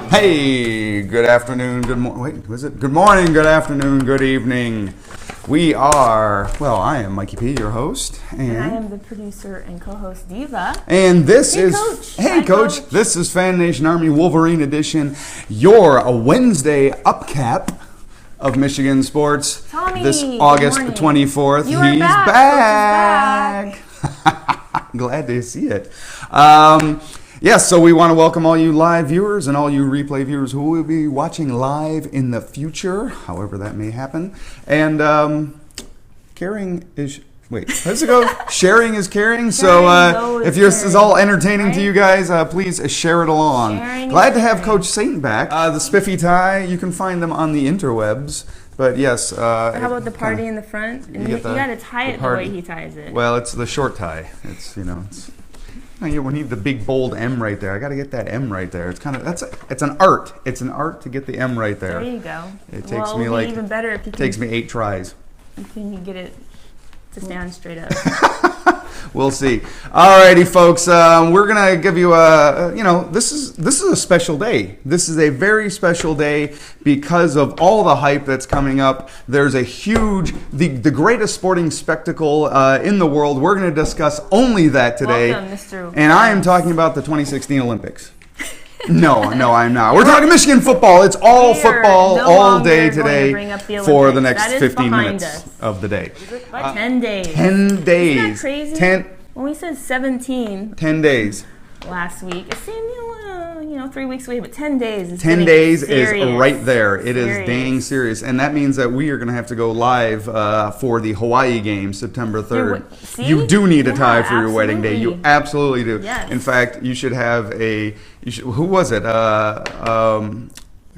Hey, good afternoon, good morning. Wait, was it? Good morning, good afternoon, good evening. We are, well, I am Mikey P, your host. And I am the producer and co-host, Diva. And this hey, is, Coach. hey, Hi, Coach. This is FnA Army Wolverine edition, your Wednesday Upcap of Michigan sports. Tommy, this August 24th. You are He's back. Glad to see it. Yes, so we want to welcome all you live viewers and all you replay viewers who will be watching live in the future, however that may happen. And caring is, wait, how's it go? Sharing is caring. So if this is all entertaining to you guys, please share it along. Glad to have Coach Saint back. The spiffy tie, you can find them on the interwebs. But yes. How about the party in the front? And you got to tie it the way he ties it. Well, it's the short tie. It's, you know, it's. We need the big bold M right there. I got to get that M right there. It's kind of it's an art. It's an art to get the M right there. There you go. It takes me like even better if you can, takes me 8 tries. If you can get it to stand straight up. We'll see. Alrighty, folks. We're gonna give you a this is a special day. This is a very special day because of all the hype that's coming up. There's a huge, the greatest sporting spectacle in the world. We're gonna discuss only that today. Welcome, Mr. And I am talking about the 2016 Olympics. No, I'm not. We're talking Michigan football. It's all football all day today for the next 15 minutes of the day. 10 days. 10 days. Isn't that crazy? 10. When we said 17. 10 days. Last week. It seemed, 3 weeks away, but 10 days. 10 days is right there. It serious. is dang serious. And that means that we are going to have to go live for the Hawaii game, September 3rd. You do need a tie for your wedding day. You absolutely do. Yes. In fact, you should have who was it?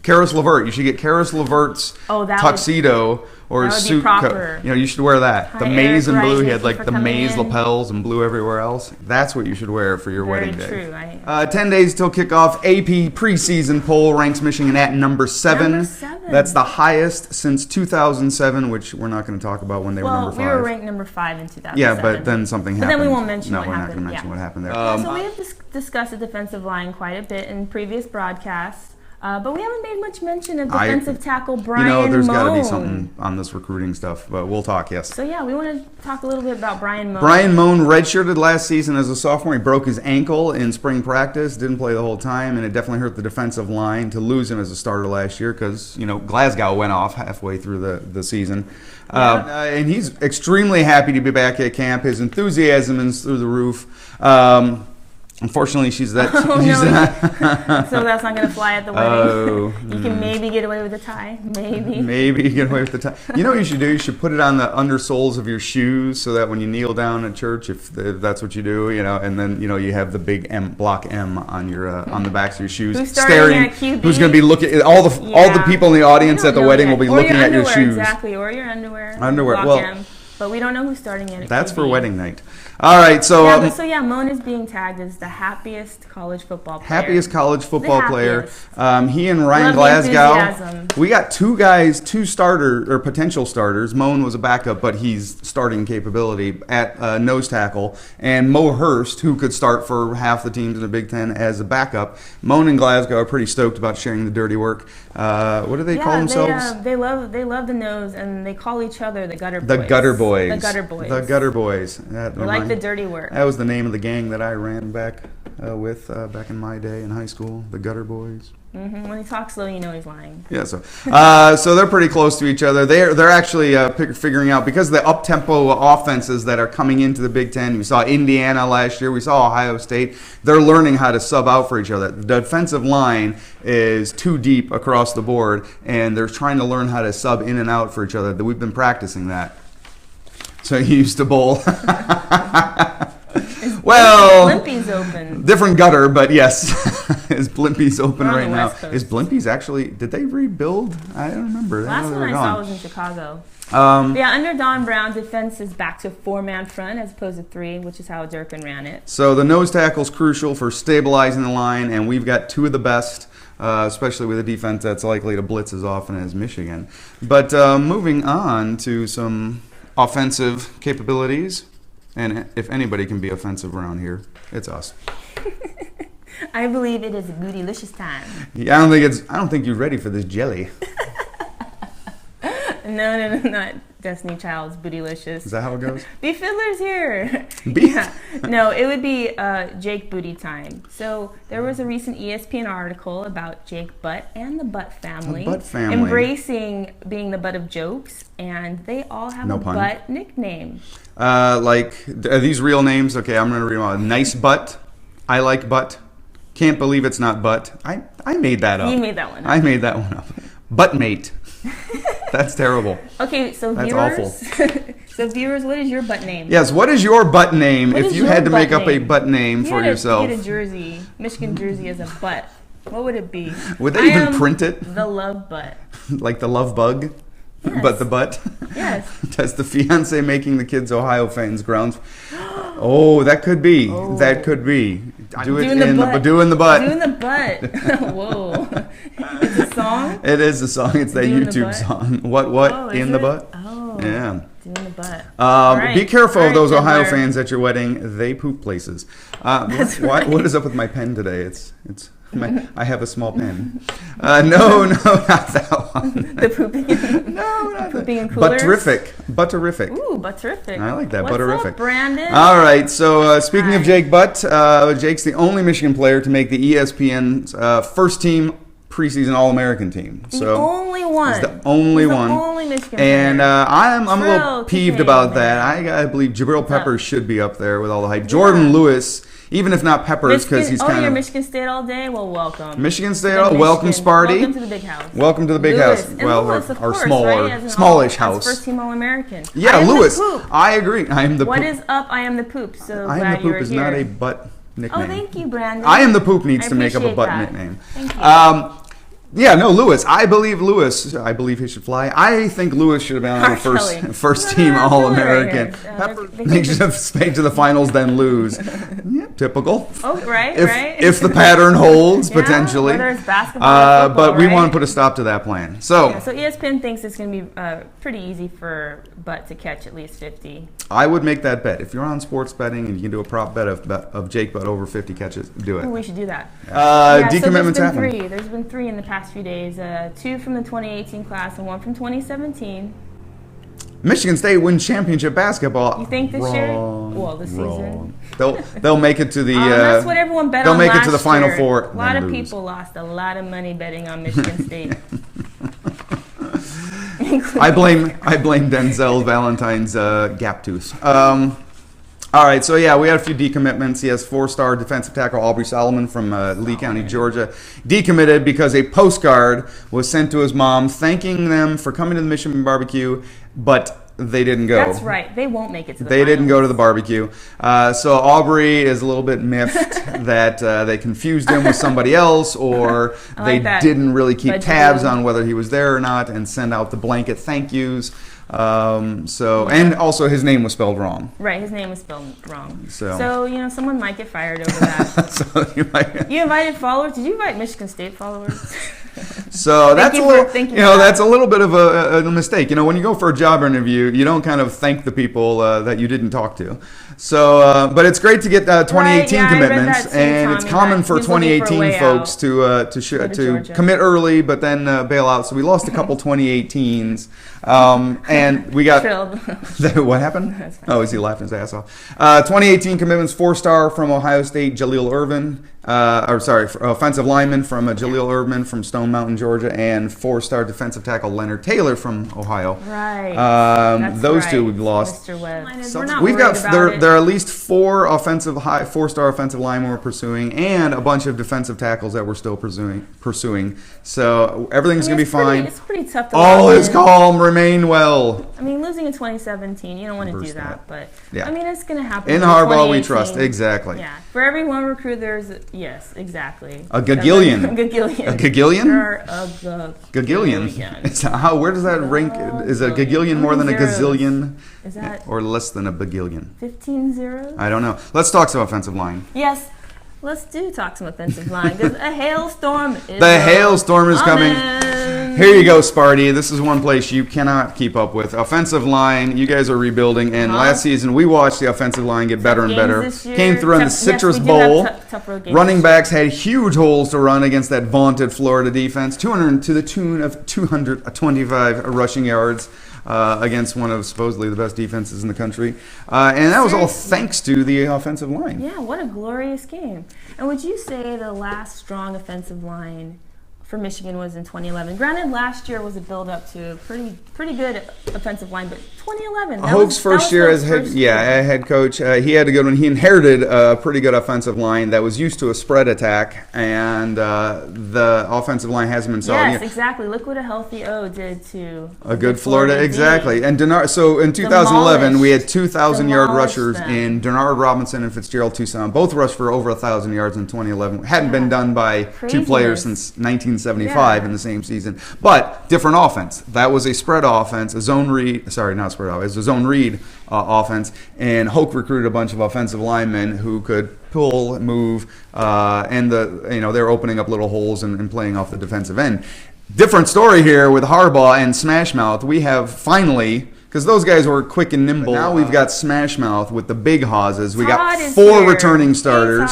Karis LeVert. You should get Karis LeVert's tuxedo or suit coat. You should wear that. The maize and blue. He had like the maize lapels and blue everywhere else. That's what you should wear for your wedding day. True. 10 days till kickoff. AP preseason poll ranks Michigan at number 7. Number 7. That's the highest since 2007, which we're not going to talk about when they were number 5. We were ranked number 5 in 2007. Yeah, but then something happened. But then we won't mention what happened. No, we're not going to mention what happened there. So we have discussed the defensive line quite a bit in previous broadcasts. But we haven't made much mention of defensive tackle Brian Moan. There's got to be something on this recruiting stuff, but we'll talk, yes. So, we want to talk a little bit about Brian Moan. Brian Moan redshirted last season as a sophomore. He broke his ankle in spring practice, didn't play the whole time, and it definitely hurt the defensive line to lose him as a starter last year because, Glasgow went off halfway through the season. And he's extremely happy to be back at camp. His enthusiasm is through the roof. Unfortunately, she's that. So that's not going to fly at the wedding. You can maybe get away with a tie. Maybe get away with the tie. You know what you should do? You should put it on the undersoles of your shoes so that when you kneel down at church, if that's what you do, and then you have the big block M on your on the backs of your shoes, who's staring. Who's going to be looking? All the people in the audience at the wedding will be looking at your shoes. Exactly, or your underwear. Well. But we don't know who's starting it. That's for wedding night. All right, so Moan is being tagged as the happiest college football player. Happiest college football player. He and Ryan Glasgow. We got two potential starters. Moan was a backup, but he's starting capability at nose tackle. And Mo Hurst, who could start for half the teams in the Big Ten as a backup. Moan and Glasgow are pretty stoked about sharing the dirty work. What do they call themselves? They love the nose, and they call each other the Gutter Boys. The Gutter Boys. The Gutter Boys. The Gutter Boys. They like the dirty work. That was the name of the gang that I ran back back in my day in high school. The Gutter Boys. Mm-hmm. When he talks slow, you know he's lying. Yeah, so they're pretty close to each other. They're actually figuring out, because of the up-tempo offenses that are coming into the Big Ten. We saw Indiana last year. We saw Ohio State. They're learning how to sub out for each other. The defensive line is too deep across the board, and they're trying to learn how to sub in and out for each other. We've been practicing that. So he used to bowl. Well, Blimpie's open. Different gutter, but yes, is Blimpie's open right now? Is Blimpie's actually? Did they rebuild? I don't remember. Last one I saw was in Chicago. Under Don Brown, defense is back to 4-man front as opposed to 3, which is how Durkin ran it. So the nose tackle is crucial for stabilizing the line, and we've got 2 of the best. Especially with a defense that's likely to blitz as often as Michigan. But moving on to some offensive capabilities, and if anybody can be offensive around here, it's us. I believe it is bootylicious time. Yeah, I don't think you're ready for this jelly. No, not Destiny Child's bootylicious. Is that how it goes? Beef Fiddler's here. Beef? Yeah. No, it would be Jake Booty time. So there was a recent ESPN article about Jake Butt and the Butt family. The Butt family. Embracing being the butt of jokes, and they all have a butt nickname. Are these real names? Okay, I'm going to read them out. Nice Butt. I like Butt. Can't believe it's not Butt. I made that up. You made that one up. I made that one up. Buttmate. That's terrible. Okay, so that's viewers. Awful. So viewers, what is your butt name? Yes, what is your butt name? If you had to make up a butt name for yourself. Get a jersey, Michigan jersey as a butt. What would it be? Would they even print it? The love butt. Like the love bug? Yes. But the butt? Yes. That's the fiance making the kids Ohio fans grounds. Oh, that could be. Oh. That could be. Doing the butt. Doing the butt. Whoa. It's a song? It is a song. It's that Doing YouTube song. What? In the butt? Oh. Yeah. Doing the butt. Right. Be careful of those Ohio fans at your wedding. They poop places. What is up with my pen today? I have a small pen. No, not that one. The pooping. No, not pooping in coolers. Butterific. Ooh, butterific. I like that. What's Butterific. Up, Brandon? All right. So speaking of Jake Butt, Jake's the only Michigan player to make the ESPN's first team preseason All-American team. The only one. He's the only one. The only Michigan and player. I'm a little peeved about that. I believe Jabril Peppers should be up there with all the hype. Jordan Lewis. Even if not Peppers, because he's kind you're of... Michigan State all day? Well, welcome. Michigan State, welcome, Sparty. Welcome to the big house. Welcome to the big Lewis. house. And well, Lewis, our smaller, smallish house. First team All-American. Yeah, Lewis. I agree. I am the poop. What is up? I am the poop. So I am the poop is not a butt nickname. Oh, thank you, Brandon. I am the poop needs to make up a butt nickname. Thank you. Yeah, no, Lewis. I believe he should fly. I think Lewis should have been on the first team All-American. They should have made to the finals, then lose. Yeah, typical. Oh, right. If the pattern holds, potentially. Whether it's basketball or football, but we want to put a stop to that plan. So ESPN thinks it's going to be pretty easy for Butt to catch at least 50. I would make that bet. If you're on sports betting and you can do a prop bet of Jake Butt over 50 catches, do it. Oh, we should do that. Decommitments happen. There's been three in the past few days. 2 from the 2018 class and 1 from 2017. Michigan State wins championship basketball. You think this year? Well, this season. They'll make it to the. That's what everyone bet on last year. They'll make it to the Final Four. A lot of people lost a lot of money betting on Michigan State. I blame Denzel Valentine's gap tooth. All right, so we had a few decommitments. He has 4-star defensive tackle Aubrey Solomon from Lee County, Georgia, decommitted because a postcard was sent to his mom thanking them for coming to the Michigan barbecue, but they didn't go. That's right. They won't make it to the They didn't go to the barbecue. So Aubrey is a little bit miffed that they confused him with somebody else, or they didn't really keep tabs on whether he was there or not and send out the blanket thank yous. And also his name was spelled wrong. Right, his name was spelled wrong. So someone might get fired over that. You invited followers? Did you invite Michigan State followers? So that's a little bit of a mistake. When you go for a job interview, you don't kind of thank the people that you didn't talk to. So, but it's great to get 2018 commitments, and it's common for 2018 folks to commit early, but then bail out. So we lost a couple 2018s, and we got what happened? Oh, is he laughing his ass off? 2018 commitments: 4-star from Ohio State, Jaleel Irvin. Offensive lineman from Jaleel Irvin from Stone Mountain, Georgia, and 4-star defensive tackle Leonard Taylor from Ohio. Right. Those two we've lost. Mr. Webb. So we've got there are at least 4-star offensive linemen we're pursuing, and a bunch of defensive tackles that we're still pursuing. So everything's gonna be fine. It's pretty tough to all is calm, remain well. I mean, losing in 2017, you don't want to do that, but I mean, it's gonna happen. In Harbaugh, we trust. Exactly. Yeah. For every one recruit, there's yes, exactly. A gagillion. A gagillion. A gagillion? Gagillion. Where does that rank? Is a gagillion more than a gazillion? Is that or less than a bagillion? 15 zeros? I don't know. Let's talk some offensive line. Yes. Let's talk some offensive line because a hailstorm is hailstorm is coming. Here you go, Sparty. This is one place you cannot keep up with. Offensive line, you guys are rebuilding, and last season we watched the offensive line get better and better. Came through in the Citrus Bowl. Running backs had huge holes to run against that vaunted Florida defense. 200 to the tune of 225 rushing yards. Against one of supposedly the best defenses in the country. And that was all thanks to the offensive line. Yeah, what a glorious game. And would you say the last strong offensive line for Michigan was in 2011? Granted, last year was a build-up to a pretty good offensive line, but 2011. Hoke's first year as head coach, he had a good one. He inherited a pretty good offensive line that was used to a spread attack, and the offensive line hasn't been solid. Yes, exactly. Look what a healthy O did to a good Florida. Exactly. And so in 2011, we had 2,000-yard rushers in Denard Robinson and Fitzgerald Toussaint. Both rushed for over 1,000 yards in 2011. Hadn't been done by two players since 1975 in the same season. But different offense. That was a spread offense, a zone read. Sorry, not spread offense. It was a zone read offense. And Hoke recruited a bunch of offensive linemen who could pull, move, and they're opening up little holes and playing off the defensive end. Different story here with Harbaugh and Smashmouth. We have finally, because those guys were quick and nimble. Now we've got Smashmouth with the big hosses. We got 4 returning starters.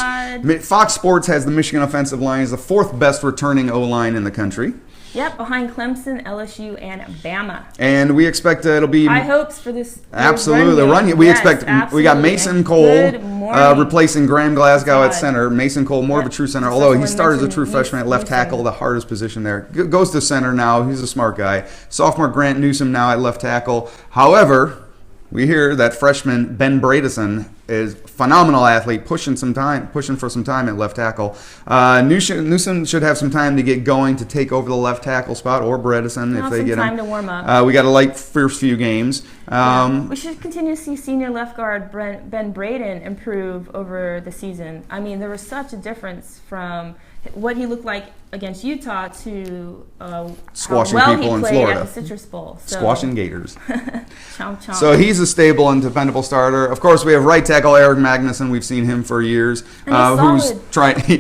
Fox Sports has the Michigan offensive line as the 4th best returning O-line in the country. Yep, behind Clemson, LSU, and Bama. And we expect it'll be high hopes for this. Absolutely, we expect. We got Mason Cole replacing Graham Glasgow at center. Mason Cole, more of a true center, although he started as a true freshman at left tackle, the hardest position there. Goes to center now. He's a smart guy. Sophomore Grant Newsome now at left tackle. However, we hear that freshman Ben Bredesen is a phenomenal athlete, pushing for some time at left tackle. Newsome should have some time to get going to take over the left tackle spot, or Bredesen if they get him. Time to warm up. We got a light first few games. We should continue to see senior left guard Ben Braden improve over the season. I mean, there was such a difference from what he looked like against Utah to squashing how well people he in played Florida. at the Citrus Bowl. Squashing Gators. Chomp, chomp. So he's a stable and dependable starter. Of course, we have right tackle Eric Magnuson. We've seen him for years. Who's trying? He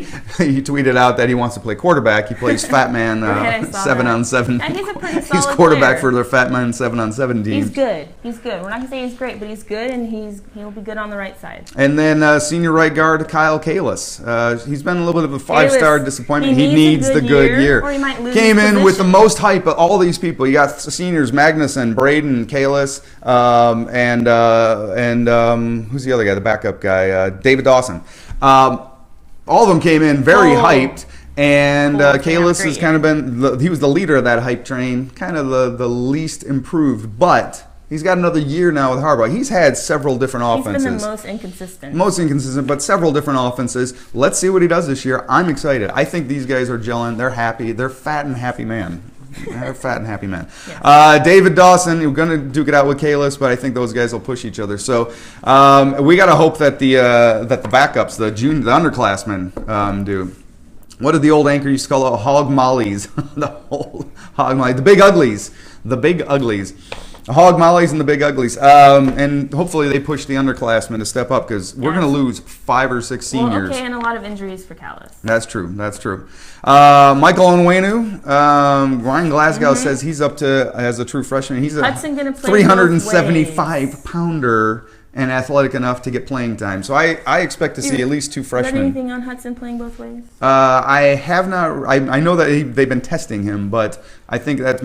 tweeted out that he wants to play quarterback. He plays Fat Man 7-on-7. And he's a pretty solid He's quarterback player. for their Fat Man 7-on-7 team. He's good. We're not gonna say he's great, but he's good, and he'll be good on the right side. And then senior right guard Kyle Kalis. He's been a little bit of a 5-star disappointment. He needs the good year. Or he might lose Came in position. with the most hype of all these people. You got seniors Magnuson, Braden, Kalis, and who's the other guy? The backup guy, David Dawson. All of them came in very hyped. And Kalis has kind of been, he was the leader of that hype train, kind of the least improved, but he's got another year now with Harbaugh. He's had several different offenses. He's been the most inconsistent. Most inconsistent, but several different offenses. Let's see what he does this year. I'm excited. I think these guys are gelling. They're happy. They're fat and happy men. They're fat and happy men. Yeah. David Dawson, we're going to duke it out with Kalis, but I think those guys will push each other. So we got to hope that the backups, the underclassmen, do. What did the old anchor used to call it? Hog mollies. The big uglies. The big uglies. Hog mollies and the big uglies. And hopefully they push the underclassmen to step up, because we're going to lose 5 or 6 seniors. Well, okay, and a lot of injuries for Callis. That's true. Michael Onwenu, Ryan Glasgow says he's up to, as a true freshman, he's a 375-pounder and athletic enough to get playing time. So I expect to see at least 2 freshmen. Is there anything on Hudson playing both ways? I have not. I know that they've been testing him, but I think that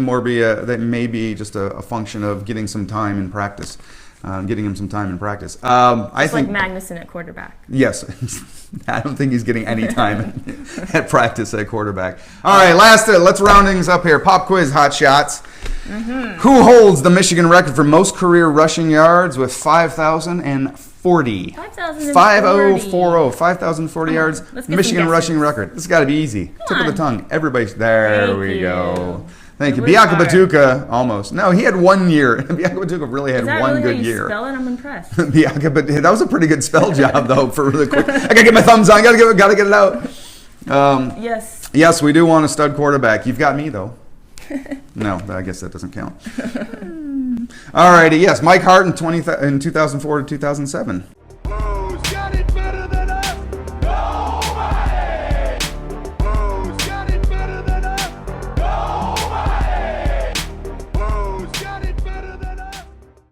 may be just a function of getting some time in practice. Getting him some time in practice. I think like Magnuson at quarterback. Yes. I don't think he's getting any time at practice at quarterback. All right, let's round things up here. Pop quiz, hot shots. Who holds the Michigan record for most career rushing yards with 5,040? 5,040 yards. Michigan rushing record. This has got to be easy. Tip of the tongue. Everybody's there. There we go. Thank you. Bianca Batuka, almost. No, he had 1 year. Bianca Batuka really had one good year. Spell it? I'm impressed. Bianca, but that was a pretty good spell job, though, for really quick. I gotta get my thumbs on. Gotta get it out. Yes. Yes, we do want a stud quarterback. You've got me, though. No, I guess that doesn't count. All righty. Yes, Mike Hart in 2004 to 2007.